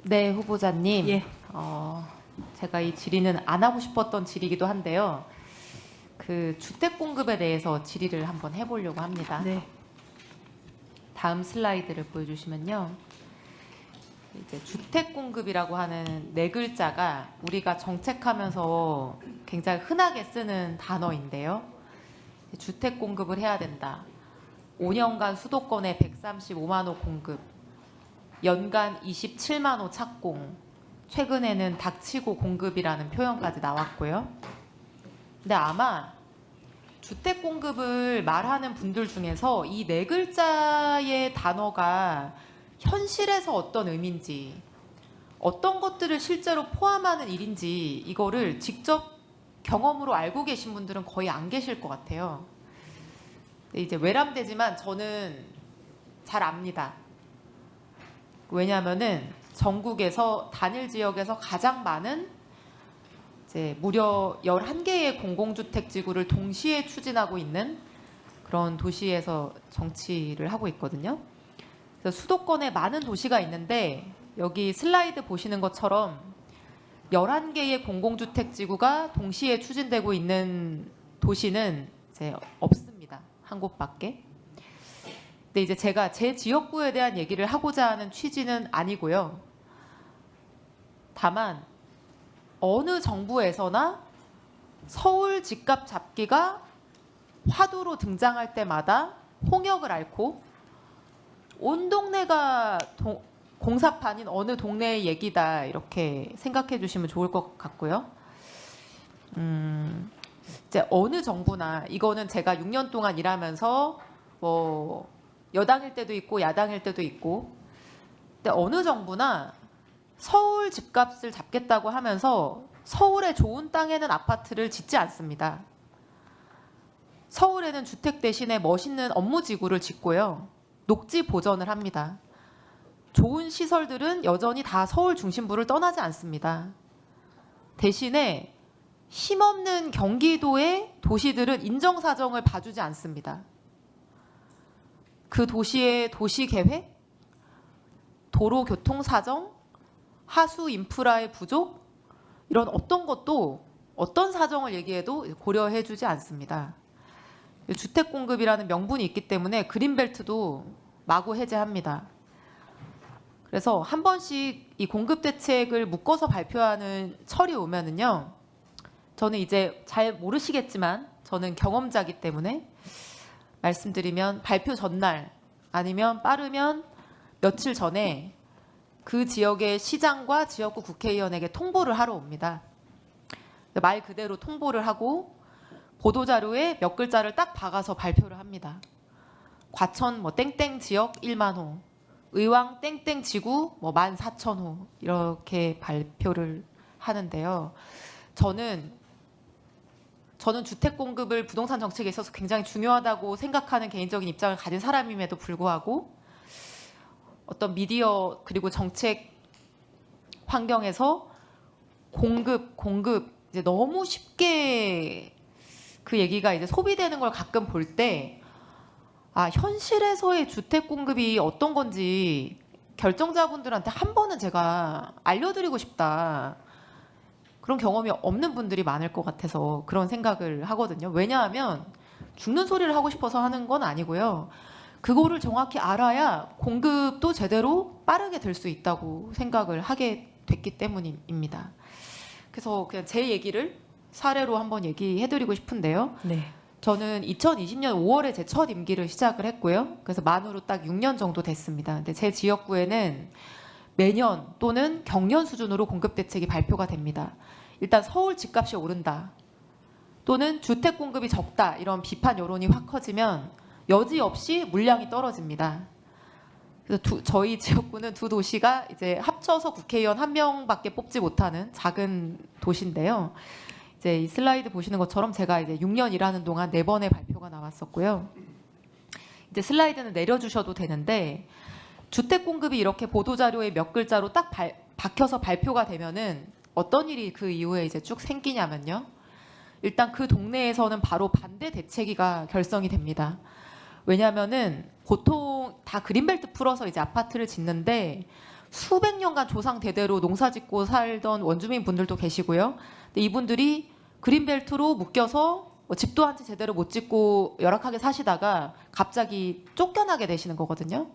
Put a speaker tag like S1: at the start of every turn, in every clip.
S1: 네, 후보자님.
S2: 예.
S1: 제가 이 질의는 안 하고 싶었던 질의이기도 한데요. 그 주택 공급에 대해서 질의를 한번 해보려고 합니다.
S2: 네.
S1: 다음 슬라이드를 보여주시면요. 이제 주택 공급이라고 하는 네 글자가 우리가 정책하면서 굉장히 흔하게 쓰는 단어인데요. 주택 공급을 해야 된다. 5년간 수도권에 135만 호 공급, 연간 27만 호 착공, 최근에는 닥치고 공급이라는 표현까지 나왔고요. 근데 아마 주택 공급을 말하는 분들 중에서 이 네 글자의 단어가 현실에서 어떤 의미인지, 어떤 것들을 실제로 포함하는 일인지 이거를 직접 경험으로 알고 계신 분들은 거의 안 계실 것 같아요. 근데 이제 외람되지만 저는 잘 압니다. 왜냐하면은 전국에서 단일 지역에서 가장 많은 이제 무려 11개의 공공주택 지구를 동시에 추진하고 있는 그런 도시에서 정치를 하고 있거든요. 그래서 수도권에 많은 도시가 있는데 여기 슬라이드 보시는 것처럼 11개의 공공주택 지구가 동시에 추진되고 있는 도시는 이제 없습니다. 한 곳밖에. 근데 이제 제가 제 지역구에 대한 얘기를 하고자 하는 취지는 아니고요. 다만 어느 정부에서나 서울 집값 잡기가 화두로 등장할 때마다 홍역을 앓고 온 동네가 공사판인 어느 동네의 얘기다 이렇게 생각해 주시면 좋을 것 같고요. 이제 어느 정부나 이거는 제가 6년 동안 일하면서 뭐 여당일 때도 있고 야당일 때도 있고, 근데 어느 정부나 서울 집값을 잡겠다고 하면서 서울의 좋은 땅에는 아파트를 짓지 않습니다. 서울에는 주택 대신에 멋있는 업무지구를 짓고요. 녹지 보전을 합니다. 좋은 시설들은 여전히 다 서울 중심부를 떠나지 않습니다. 대신에 힘없는 경기도의 도시들은 인정사정을 봐주지 않습니다. 그 도시의 도시계획, 도로교통사정, 하수 인프라의 부족, 이런 어떤 것도 어떤 사정을 얘기해도 고려해주지 않습니다. 주택 공급이라는 명분이 있기 때문에 그린벨트도 마구 해제합니다. 그래서 한 번씩 이 공급 대책을 묶어서 발표하는 철이 오면은요, 저는 이제 잘 모르시겠지만 저는 경험자이기 때문에 말씀드리면 발표 전날 아니면 빠르면 며칠 전에 그 지역의 시장과 지역구 국회의원에게 통보를 하러 옵니다. 말 그대로 통보를 하고 보도자료에 몇 글자를 딱 박아서 발표를 합니다. 과천 뭐 땡땡 지역 1만 호, 의왕 땡땡 지구 뭐 14,000호 이렇게 발표를 하는데요. 저는 주택 공급을 부동산 정책에 있어서 굉장히 중요하다고 생각하는 개인적인 입장을 가진 사람임에도 불구하고 어떤 미디어 그리고 정책 환경에서 공급 이제 너무 쉽게 그 얘기가 이제 소비되는 걸 가끔 볼 때, 아, 현실에서의 주택 공급이 어떤 건지 결정자분들한테 한 번은 제가 알려드리고 싶다. 그런 경험이 없는 분들이 많을 것 같아서 그런 생각을 하거든요. 왜냐하면 죽는 소리를 하고 싶어서 하는 건 아니고요. 그거를 정확히 알아야 공급도 제대로 빠르게 될 수 있다고 생각을 하게 됐기 때문입니다. 그래서 그냥 제 얘기를 사례로 한번 얘기해드리고 싶은데요.
S2: 네.
S1: 저는 2020년 5월에 제 첫 임기를 시작을 했고요. 그래서 만으로 딱 6년 정도 됐습니다. 근데 제 지역구에는 매년 또는 경년 수준으로 공급 대책이 발표가 됩니다. 일단 서울 집값이 오른다 또는 주택 공급이 적다 이런 비판 여론이 확 커지면 여지없이 물량이 떨어집니다. 그래서 저희 지역구는 두 도시가 이제 합쳐서 국회의원 한 명밖에 뽑지 못하는 작은 도시인데요. 이제 이 슬라이드 보시는 것처럼 제가 이제 6년 일하는 동안 4번의 발표가 나왔었고요. 이제 슬라이드는 내려주셔도 되는데, 주택 공급이 이렇게 보도자료에 몇 글자로 딱 박혀서 발표가 되면은 어떤 일이 그 이후에 이제 쭉 생기냐면요. 일단 그 동네에서는 바로 반대 대책위가 결성이 됩니다. 왜냐하면은 보통 다 그린벨트 풀어서 이제 아파트를 짓는데 수백 년간 조상 대대로 농사짓고 살던 원주민 분들도 계시고요. 근데 이분들이 그린벨트로 묶여서 집도 한 채 제대로 못 짓고 열악하게 사시다가 갑자기 쫓겨나게 되시는 거거든요.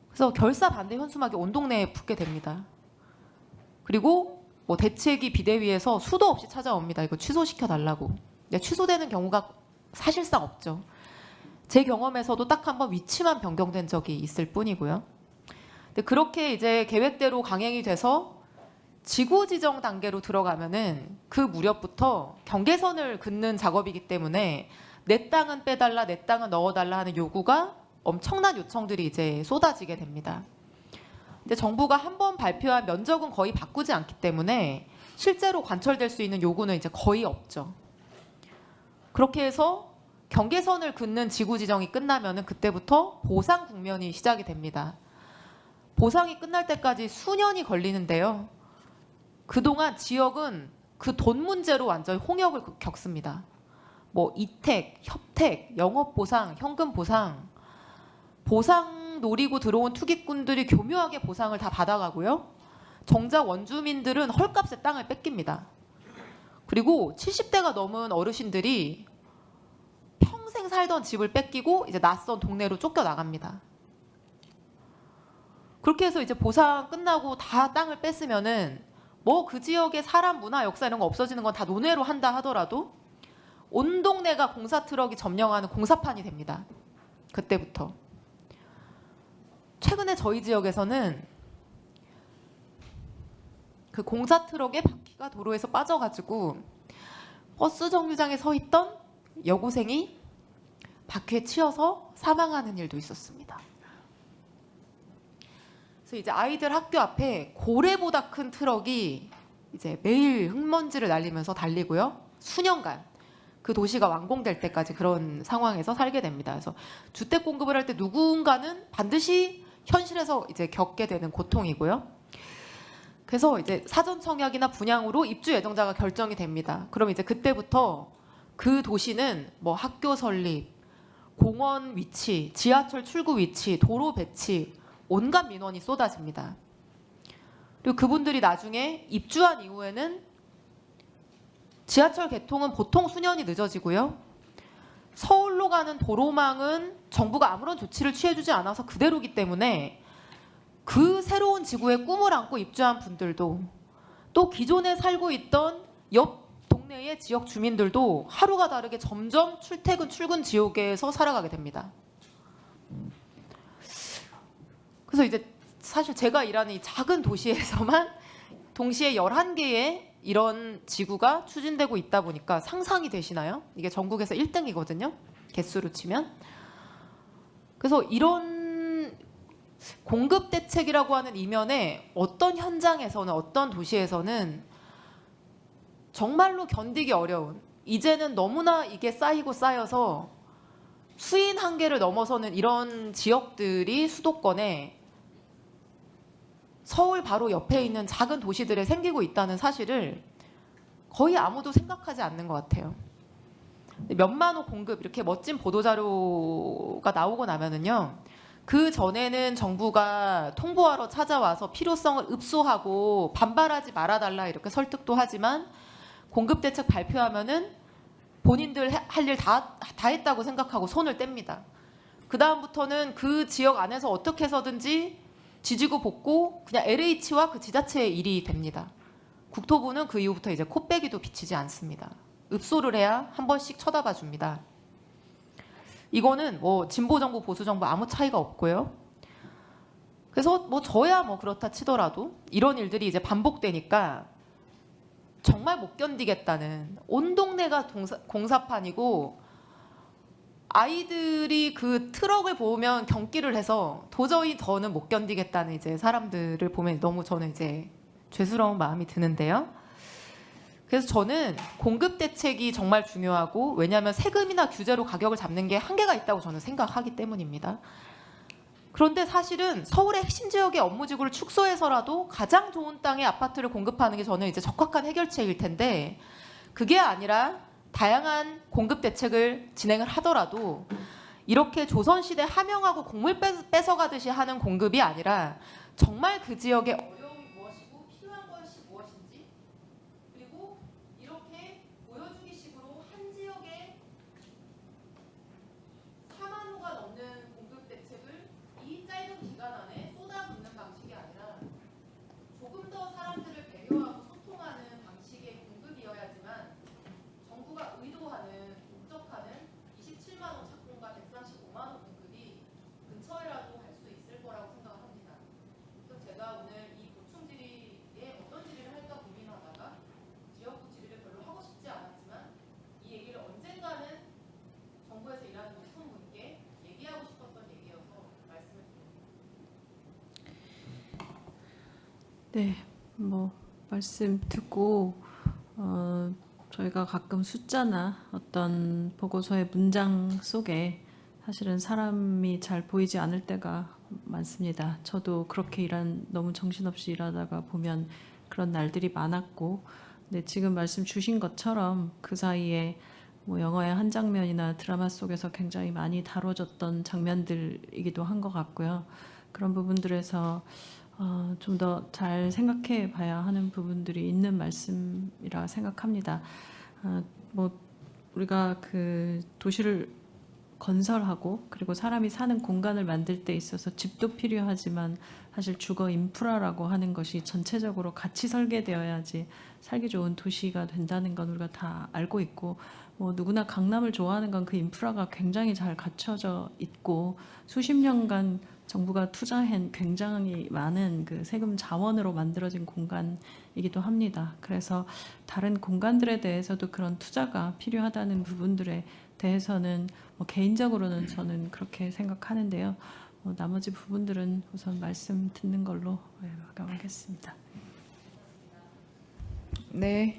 S1: 그래서 결사 반대 현수막이 온 동네에 붙게 됩니다. 그리고 뭐 대책위 비대위에서 수도 없이 찾아옵니다. 이거 취소시켜 달라고. 근데 취소되는 경우가 사실상 없죠. 제 경험에서도 딱 한 번 위치만 변경된 적이 있을 뿐이고요. 근데 그렇게 이제 계획대로 강행이 돼서 지구 지정 단계로 들어가면은 그 무렵부터 경계선을 긋는 작업이기 때문에 내 땅은 빼달라, 내 땅은 넣어달라 하는 요구가 엄청난 요청들이 이제 쏟아지게 됩니다. 근데 정부가 한 번 발표한 면적은 거의 바꾸지 않기 때문에 실제로 관철될 수 있는 요구는 이제 거의 없죠. 그렇게 해서 경계선을 긋는 지구 지정이 끝나면은 그때부터 보상 국면이 시작이 됩니다. 보상이 끝날 때까지 수년이 걸리는데요. 그동안 지역은 그 돈 문제로 완전히 홍역을 겪습니다. 뭐 이택, 협택, 영업보상, 현금보상, 보상 노리고 들어온 투기꾼들이 교묘하게 보상을 다 받아가고요. 정작 원주민들은 헐값에 땅을 뺏깁니다. 그리고 70대가 넘은 어르신들이 평생 살던 집을 뺏기고 이제 낯선 동네로 쫓겨나갑니다. 그렇게 해서 이제 보상 끝나고 다 땅을 뺐으면은 뭐 그 지역의 사람, 문화, 역사 이런 거 없어지는 건 다 논외로 한다 하더라도 온 동네가 공사 트럭이 점령하는 공사판이 됩니다. 그때부터. 최근에 저희 지역에서는 그 공사 트럭의 바퀴가 도로에서 빠져가지고 버스 정류장에 서 있던 여고생이 바퀴에 치여서 사망하는 일도 있었습니다. 그래서 이제 아이들 학교 앞에 고래보다 큰 트럭이 이제 매일 흙먼지를 날리면서 달리고요. 수년간 그 도시가 완공될 때까지 그런 상황에서 살게 됩니다. 그래서 주택 공급을 할 때 누군가는 반드시 현실에서 이제 겪게 되는 고통이고요. 그래서 이제 사전 청약이나 분양으로 입주 예정자가 결정이 됩니다. 그럼 이제 그때부터 그 도시는 뭐 학교 설립, 공원 위치, 지하철 출구 위치, 도로 배치, 온갖 민원이 쏟아집니다. 그리고 그분들이 나중에 입주한 이후에는 지하철 개통은 보통 수년이 늦어지고요. 서울로 가는 도로망은 정부가 아무런 조치를 취해주지 않아서 그대로기 때문에 그 새로운 지구에 꿈을 안고 입주한 분들도 또 기존에 살고 있던 옆 동네의 지역 주민들도 하루가 다르게 점점 출퇴근, 출근 지옥에서 살아가게 됩니다. 그래서 이제 사실 제가 일하는 이 작은 도시에서만 동시에 11개의 이런 지구가 추진되고 있다 보니까 상상이 되시나요? 이게 전국에서 1등이거든요. 개수로 치면. 그래서 이런 공급 대책이라고 하는 이면에 어떤 현장에서는 어떤 도시에서는 정말로 견디기 어려운, 이제는 너무나 이게 쌓이고 쌓여서 수인 한계를 넘어서는 이런 지역들이 수도권에 서울 바로 옆에 있는 작은 도시들에 생기고 있다는 사실을 거의 아무도 생각하지 않는 것 같아요. 몇만 호 공급 이렇게 멋진 보도자료가 나오고 나면은요, 그 전에는 정부가 통보하러 찾아와서 필요성을 읍소하고 반발하지 말아달라 이렇게 설득도 하지만 공급 대책 발표하면은 본인들 할 일 다 했다고 생각하고 손을 뗍니다. 그 다음부터는 그 지역 안에서 어떻게 해서든지 지지고 볶고 그냥 LH와 그 지자체의 일이 됩니다. 국토부는 그 이후부터 이제 코빼기도 비치지 않습니다. 읍소를 해야 한 번씩 쳐다봐 줍니다. 이거는 뭐 진보 정부 보수 정부 아무 차이가 없고요. 그래서 뭐 저야 뭐 그렇다 치더라도 이런 일들이 이제 반복되니까 정말 못 견디겠다는, 온 동네가 공사판이고 아이들이 그 트럭을 보면 경기를 해서 도저히 더는 못 견디겠다는 이제 사람들을 보면 너무 저는 이제 죄스러운 마음이 드는데요. 그래서 저는 공급 대책이 정말 중요하고, 왜냐하면 세금이나 규제로 가격을 잡는 게 한계가 있다고 저는 생각하기 때문입니다. 그런데 사실은 서울의 핵심 지역의 업무지구를 축소해서라도 가장 좋은 땅에 아파트를 공급하는 게 저는 이제 적합한 해결책일 텐데, 그게 아니라 다양한 공급 대책을 진행을 하더라도 이렇게 조선시대 함영하고 곡물 뺏어가듯이 하는 공급이 아니라 정말 그 지역의 어려움이 무엇이고 필요한 것이 무엇인지, 그리고 이렇게 보여주기 식으로 한 지역에 4만 호가 넘는 공급 대책을 이 짧은 기간 안에 쏟아붓는 방식이 아니라 조금 더 사람들을 배려하고 소통하는 방식의 공급이어야지만 정부가 의도하는 목적하는 27만 호 착공과 135만 호 공급이 근처에라도 갈 수 있을 거라고 생각합니다. 그래서 제가 오늘 이 보충 질의에 어떤 질의를 할까 고민하다가 지역구 질의를 별로 하고 싶지 않았지만 이 얘기를 언젠가는 정부에서 일하는 높은 분께 얘기하고 싶었던 얘기여서 말씀을 드립니다.
S2: 네, 뭐 말씀 듣고 저희가 가끔 숫자나 어떤 보고서의 문장 속에 사실은 사람이 잘 보이지 않을 때가 많습니다. 저도 그렇게 너무 정신없이 일하다가 보면 그런 날들이 많았고, 근데 지금 말씀 주신 것처럼 그 사이에 뭐 영화의 한 장면이나 드라마 속에서 굉장히 많이 다뤄졌던 장면들이기도 한 것 같고요. 그런 부분들에서 좀 더 잘 생각해 봐야 하는 부분들이 있는 말씀이라 생각합니다. 뭐 우리가 그 도시를 건설하고 그리고 사람이 사는 공간을 만들 때 있어서 집도 필요하지만 사실 주거 인프라라고 하는 것이 전체적으로 같이 설계되어야지 살기 좋은 도시가 된다는 건 우리가 다 알고 있고, 뭐 누구나 강남을 좋아하는 건 그 인프라가 굉장히 잘 갖춰져 있고 수십 년간 정부가 투자한 굉장히 많은 그 세금 자원으로 만들어진 공간이기도 합니다. 그래서 다른 공간들에 대해서도 그런 투자가 필요하다는 부분들에 대해서는 뭐 개인적으로는 저는 그렇게 생각하는데요. 나머지 부분들은 우선 말씀 듣는 걸로 마감하겠습니다.
S3: 네.